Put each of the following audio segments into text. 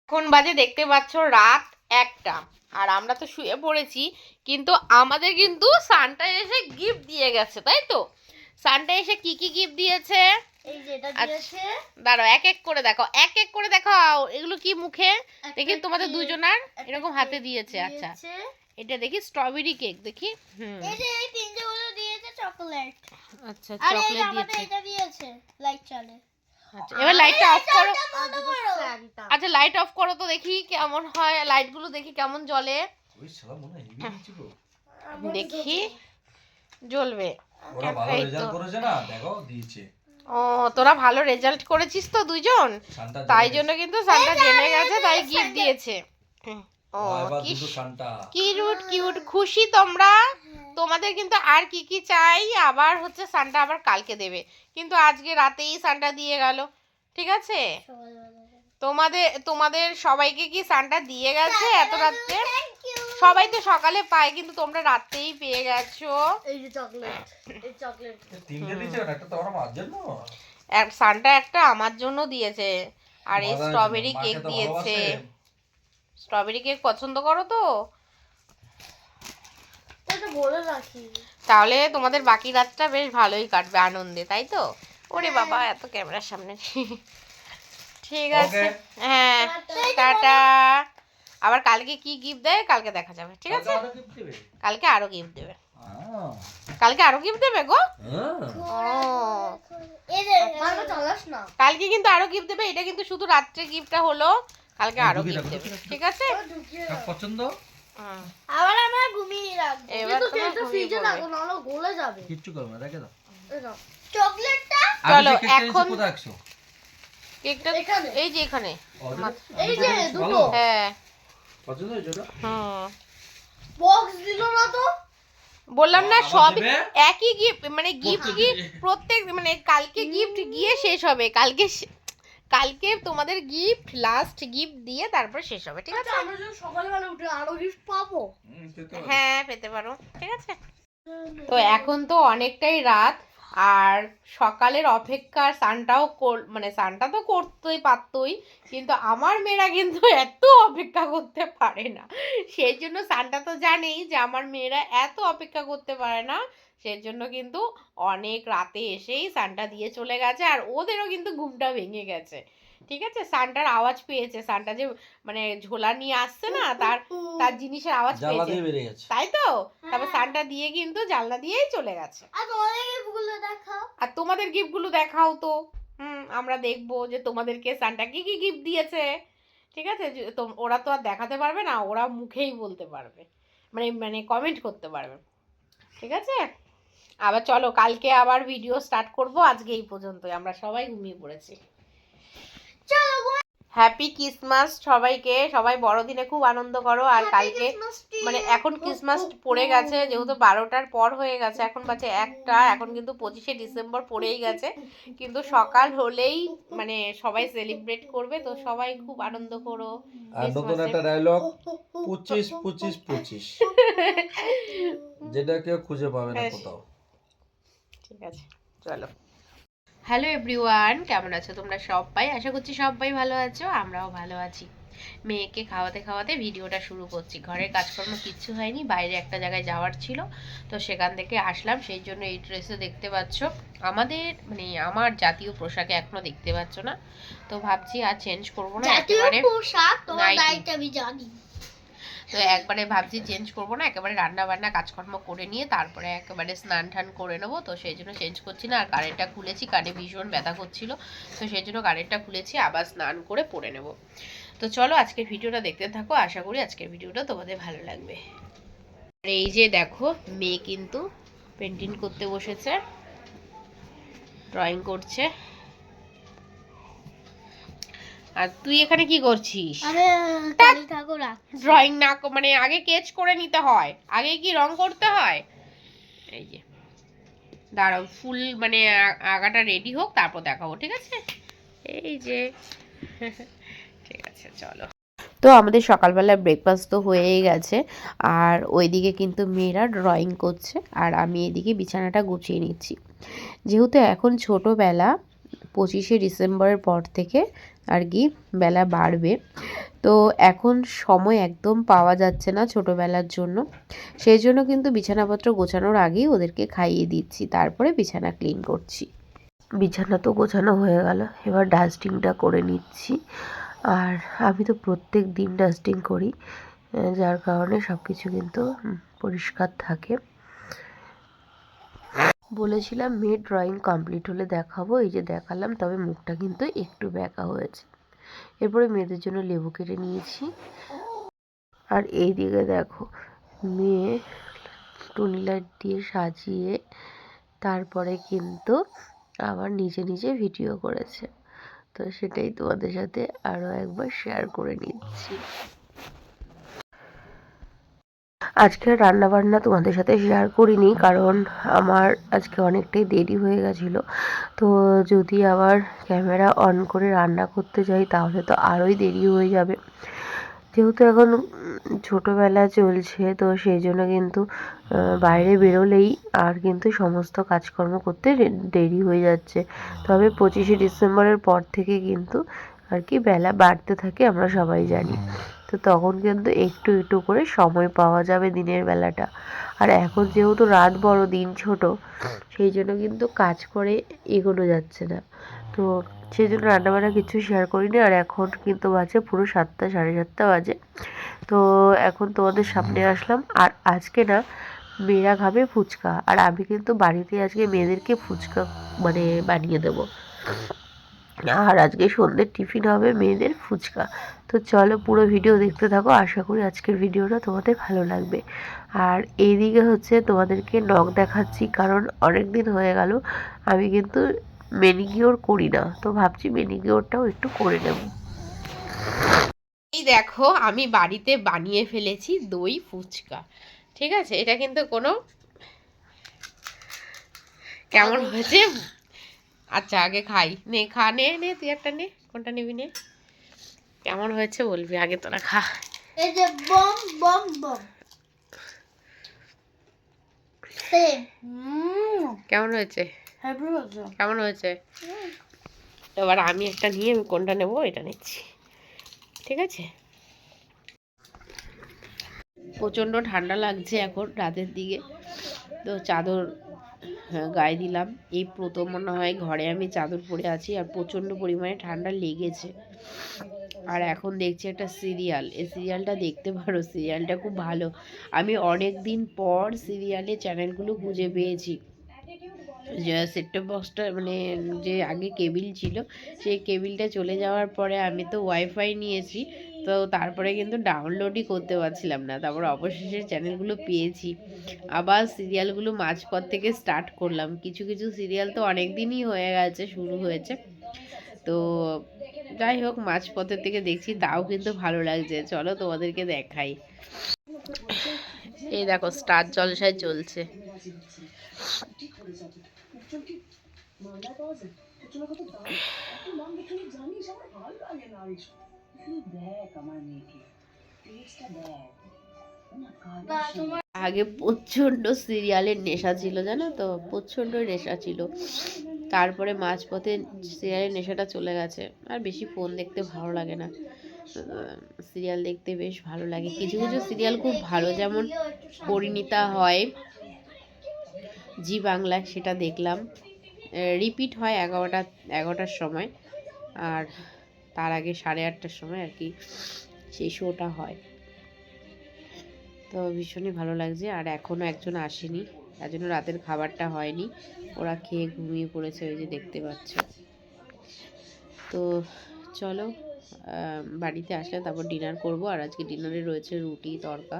এখন বাজে দেখতে পাচ্ছ রাত 1টা, আর আমরা তো শুয়ে পড়েছি। কিন্তু আমাদের কিন্তু সান্টা এসে গিফট দিয়ে গেছে, তাই তো? সান্টা এসে কি কি গিফট দিয়েছে? এই যেটা দিয়েছে, দাঁড়াও এক এক করে দেখো, এক এক করে দেখাও। এগুলো কি মুখে দেখি তোমাদের দুজনার এরকম হাতে দিয়েছে। আচ্ছা, এটা দেখি স্ট্রবেরি কেক, দেখি। এই যে এই তিনটে গুলো দিয়েছে চকলেট। আচ্ছা, আর চকলেট আমাদের দিয়েছে। এটা দিয়েছে লাইট চলে। আচ্ছা, এবার লাইটটা অফ করো। আচ্ছা, লাইট অফ করো তো দেখি কেমন হয়, লাইটগুলো দেখি কেমন জ্বলে। ওই শালা মনে হয় হেভি ছিল। দেখি জ্বলবে। ওরা ভালো এই তো। রেজাল্ট করেছে না, দেখো দিয়েছে। ও, তোরা ভালো রেজাল্ট করেছিস তো দুইজন, শান্তা তাই জন্য কিন্তু সান্টা জেনে গেছে, তাই গিফট দিয়েছে। ও এবার কি দুটো শান্তা। কিউট কিউট, খুশি তোমরা? তোমাদের কিন্তু আর কি কি চাই আবার হচ্ছে সান্টা আবার কালকে দেবে, কিন্তু আজকে রাতেই সান্টা দিয়ে গেল। ঠিক আছে, তোমাদের তোমাদের সবাইকে কি সান্টা দিয়ে গেছে এত রাতে? সবাই তো সকালে পায়, কিন্তু তোমরা রাতেই পেয়ে গেছো। এই যে চকলেট, এই চকলেট তিনটে দিয়েছে, একটা তো আমার জন্য। সান্টা একটা আমার জন্য দিয়েছে, আর এই মজা স্ট্রবেরি হয়েছে, কেক মাকে তো দিয়েছে। ভালোবাসে। স্ট্রবেরি কেক পছন্দ করো তো? এটা বলে রাখি। তাহলে তোমাদের বাকি রাতটা বেশ ভালোই কাটবে আনন্দে, তাই তো? ওরে বাবা, এত ক্যামেরার সামনে। ঠিক আছে, হ্যাঁ, টাটা। আবার কালকে কি গিফট দেয় কালকে দেখা যাবে, ঠিক আছে? কালকে আরো গিফট দেবে, কালকে আরো গিফট দেবে গো। ও, এই যে মারবা চালাস না। কালকে কিন্তু আরো গিফট দেবে, এটা কিন্তু শুধু রাত্রে গিফটটা হলো, কালকে আরো গিফট দেবে, ঠিক আছে? পছন্দ। আবার আমরা ঘুমিয়ে রাখবো। এবার কিন্তু তোমরা এটা ঘুমিয়ে ফ্রিজে পড়বে। রাখো, নাহলে গলে যাবে। কিচ্ছু করবে না, রেখে দাও। চকলেটটা চলো এখন কোথায় রাখছো? কেকটা এখানে। এই যে এখানে। এই যে দুটো হ্যাঁ, পছন্দ হয়েছে না? বক্স দিল না তো। বললাম না আবার সব দেবে? একই গিফট, মানে গিফট কি প্রত্যেক, মানে কালকে গিফট গিয়ে শেষ হবে, কালকে তোমাদের গিফট লাস্ট গিফট দিয়ে তারপর শেষ হবে, ঠিক আছে? আচ্ছা, আমরা যদি সকালবেলা উঠে আরো গিফট পাবো। হ্যাঁ, পেতে পারো, ঠিক আছে। তো এখন তো অনেকটাই রাত, আর সকালের অপেক্ষা সানটাও মানে সানটা তো করতেই পারতই, কিন্তু আমার মেয়েরা কিন্তু এত অপেক্ষা করতে পারে না। সেই জন্য সানটা তো জানেই যে আমার মেয়েরা এত অপেক্ষা করতে পারে না, সেই জন্য কিন্তু অনেক রাতে এসেই সানটা দিয়ে চলে গেছে, আর ওদেরও কিন্তু ঘুমটা ভেঙে গেছে। ঠিক আছে, সানটার আওয়াজ পেয়েছে, সানটা যে মানে ঝোলা নিয়ে আসছে না, তার তার জিনিসের আওয়াজ জ্বালা পেয়েছে, দিয়ে বেরিয়ে গেছে। তাই তো? তারপর সানটা দিয়ে কিন্তু জানলা দিয়েই চলে গেছে। আর তোমাদের গিফটগুলো দেখাও। আর তোমাদের গিফটগুলো দেখাও তো। আমরা দেখবো যে তোমাদেরকে সান্টা কি কি গিফট দিয়েছে। ঠিক আছে, ওরা তো আর দেখাতে পারবে না, ওরা মুখেই বলতে পারবে, মানে মানে কমেন্ট করতে পারবে, ঠিক আছে? আবার চলো কালকে আবার ভিডিও স্টার্ট করব, আজকে এই পর্যন্তই, আমরা সবাই ঘুমিয়ে পড়েছি। হ্যাপি ক্রিসমাস সবাইকে, সবাই বড়দিনে খুব আনন্দ করো। আর কালকে মানে এখন ক্রিসমাস পড়ে গেছে, যেহেতু 12টার পর হয়ে গেছে, এখন বাজে 1টা, এখন কিন্তু 25শে ডিসেম্বর পড়েই গেছে, কিন্তু সকাল হলেই মানে সবাই সেলিব্রেট করবে, তো সবাই খুব আনন্দ করো। আর নতুন একটা ডায়লগ, 25 25 25, যেটা কেউ খুঁজে পাবে না কোথাও। ঠিক আছে, চলো। হ্যালো এভরিওয়ান, কেমন আছো তোমরা সবাই? আশা করছি সবাই ভালো আছো, আমরাও ভালো আছি। মেয়েকে খাওয়াতে খাওয়াতে ভিডিওটা শুরু করছি। ঘরের কাজকর্ম কিচ্ছু হয়নি, বাইরে একটা জায়গায় যাওয়ার ছিল, তো সেখান থেকে আসলাম, সেই জন্য এই ড্রেসে দেখতে পাচ্ছ আমাদের মানে আমার জাতীয় পোশাকে এখনো দেখতে পাচ্ছ না, তো ভাবছি আর চেঞ্জ করবো না, একেবারে পোশাক তোমার দায়িত্ব আমি জানি, তো একবারে ভাবছি চেঞ্জ করবো না, একেবারে রান্না বান্না কাজকর্ম করে নিয়ে তারপরে একেবারে স্নান টান করে নেবো, তো সেই জন্য চেঞ্জ করছি না। আর কারেন্টটা খুলেছি, কানে ভীষণ ব্যথা করছিল, তো সেই জন্য কারেন্টটা খুলেছি, আবার স্নান করে পরে নেবো। তো চলো আজকের ভিডিওটা দেখতে থাকো, আশা করি আজকের ভিডিওটা তোমাদের ভালো লাগবে। আর এই যে দেখো, মেয়ে কিন্তু পেন্টিং করতে বসেছে, ড্রয়িং করছে। আর তুই এখানে কি করছিস? ড্রয়িং না মানে আগে স্কেচ করে নিতে হয়, আগে কি রং করতে হয়। এই যে দাঁড়াও, ফুল মানে আগাটা রেডি হোক, তারপর দেখাবো, ঠিক আছে? এই যে ঠিক আছে, চলো। তো আমাদের সকালবেলা ব্রেকফাস্ট তো হয়েই গেছে, আর ওইদিকে কিন্তু মেয়েরা ড্রয়িং করছে, আর আমি এদিকে বিছানাটা গুছিয়ে নিচ্ছি। যেহেতু এখন ছোটোবেলা, 25শে ডিসেম্বরের পর থেকে আর কি বেলা বাড়বে। তো এখন সময় একদম পাওয়া যাচ্ছে না ছোটোবেলার জন্য, সেই জন্য কিন্তু বিছানাপত্র গোছানোর আগেই ওদেরকে খাইয়ে দিচ্ছি, তারপরে বিছানা ক্লিন করছি। বিছানা তো গোছানো হয়ে গেল, এবার ডাস্টিংটা করে নিচ্ছি। আর আমি তো প্রত্যেক দিন ডাস্টিং করি, যার কারণে সব কিছু কিন্তু পরিষ্কার থাকে। বলেছিলাম মেয়ের ড্রয়িং কমপ্লিট হলে দেখাবো, এই যে দেখালাম, তবে মুখটা কিন্তু একটু ব্যাকা হয়েছে। এরপরে মেয়েদের জন্য লেবু কেটে নিয়েছি। আর এই দিকে দেখো, মেয়ে টুনি লাইট দিয়ে সাজিয়ে তারপরে কিন্তু আবার নিজে নিজে ভিডিও করেছে। তো সেটাই তোমাদের সাথে আরও একবার শেয়ার করে নিচ্ছি। আজকে রান্নাবান্না তোমাদের সাথে শেয়ার করিনি, কারণ আমার আজকে অনেকটাই দেরি হয়ে গেছিলো। তো যদি আবার ক্যামেরা অন করে রান্না করতে যাই তাহলে তো আরোই দেরি হয়ে যাবে। যেহেতু এখন ছোটোবেলা চলছে, তো সেই জন্য কিন্তু বাইরে বেরোলেই আর কিন্তু সমস্ত কাজকর্ম করতে দেরি হয়ে যাচ্ছে। তবে 25শে ডিসেম্বরের পর থেকে কিন্তু আর কি বেলা বাড়তে থাকে, আমরা সবাই জানি। তো তখন কিন্তু একটু একটু করে সময় পাওয়া যাবে দিনের বেলাটা। আর এখন যেহেতু রাত বড় দিন ছোট, সেই জন্য কিন্তু কাজ করে এগোনো যাচ্ছে না। তো সেই জন্য রান্নাবান্না কিছু শেয়ার করিনি। আর এখন কিন্তু বাজে পুরো 7টা, সাড়ে 7টা বাজে। তো এখন তোমাদের সামনে আসলাম। আর আজকে না মেয়েরা খাবে ফুচকা, আর আমি কিন্তু বাড়িতে আজকে মেয়েদেরকে ফুচকা মানে বানিয়ে দেবো। আর আজকে সন্ধ্যের টিফিন হবে মেয়েদের ফুচকা। তো চলো পুরো ভিডিও দেখতে থাকো, আশা করি আজকের ভিডিওটা তোমাদের ভালো লাগবে। আর এইদিকে হচ্ছে তোমাদেরকে নখ দেখাচ্ছি, কারণ অনেক দিন হয়ে গেল আমি কিন্তু ম্যানিকিওর করি না, তো ভাবছি ম্যানিকিওরটাও একটু করে নেব। এই দেখো আমি বাড়িতে বানিয়ে ফেলেছি দই ফুচকা, ঠিক আছে? এটা কিন্তু কোনো কেমন হয়েছে, আচ্ছা আগে খাই, নে খা, নে নে তুই একটা নে, কোনটা নিবি নে, কেমন হয়েছে বলবি, আগে তোরা খা। এই যে বম বম বম কেমন হয়েছে, কেমন হয়েছে? এবার আমি একটা নিয়ে আমি কোনটা নেবো এটা নিচ্ছি, ঠিক আছে? প্রচণ্ড ঠান্ডা লাগছে এখন রাতের দিকে, তো চাদর গায়ে দিলাম। এই প্রথম মনে হয় ঘরে আমি চাদর পরে আছি, আর প্রচণ্ড পরিমাণে ঠান্ডা লেগেছে। আর এখন দেখছি একটা সিরিয়াল, এই সিরিয়ালটা দেখতে পারো, সিরিয়ালটা খুব ভালো। আমি অনেক দিন পর সিরিয়ালে চ্যানেলগুলো খুঁজে পেয়েছি। যে সেটটপ বক্সটা মানে যে আগে কেবিল ছিল, সেই কেবিলটা চলে যাওয়ার পরে আমি তো ওয়াইফাই নিয়েছি, তো তারপরে কিন্তু ডাউনলোডই করতে পারছিলাম না। তারপর অবশেষে চ্যানেলগুলো পেয়েছি, আবার সিরিয়ালগুলো মাঝপথ থেকে স্টার্ট করলাম। কিছু কিছু সিরিয়াল তো অনেক দিনই হয়ে গেছে শুরু হয়েছে, তো যাই হোক মাঝপথের থেকে দেখছি, তাও কিন্তু ভালো লাগছে। চলো তোমাদেরকে দেখাই। এই দেখো স্টার জলসায় চলছে। আগে প্রচণ্ড সিরিয়ালের নেশা ছিল, জানো তো, প্রচণ্ড নেশা ছিল। তারপরে মাঝপথে সিরিয়ালের নেশাটা চলে গেছে, আর বেশি ফোন দেখতে ভালো লাগে না, সিরিয়াল দেখতে বেশ ভালো লাগে। কিছু কিছু সিরিয়াল খুব ভালো, যেমন পরিণীতা হয় জি বাংলায়, সেটা দেখলাম। রিপিট হয় 11টার সময়, আর তার আগে 8:30টার সময় আর কি সেই শোটা হয়। তো ভীষণই ভালো লাগছে। আর এখনও একজন আসেনি, তার জন্য রাতের খাবারটা হয়নি, ওরা খেয়ে ঘুমিয়ে পড়েছে, ওই যে দেখতে পাচ্ছ। তো চলো বাড়িতে আসলে তারপর ডিনার করব, আর আজকে ডিনারে রয়েছে রুটি তড়কা।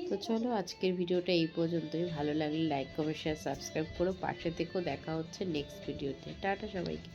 তো চলো আজকের ভিডিওটা এই পর্যন্তই। ভালো লাগলে লাইক কমেন্ট শেয়ার সাবস্ক্রাইব করো, পাশে থেকেও। দেখা হচ্ছে নেক্সট ভিডিওতে। টাটা সবাইকে।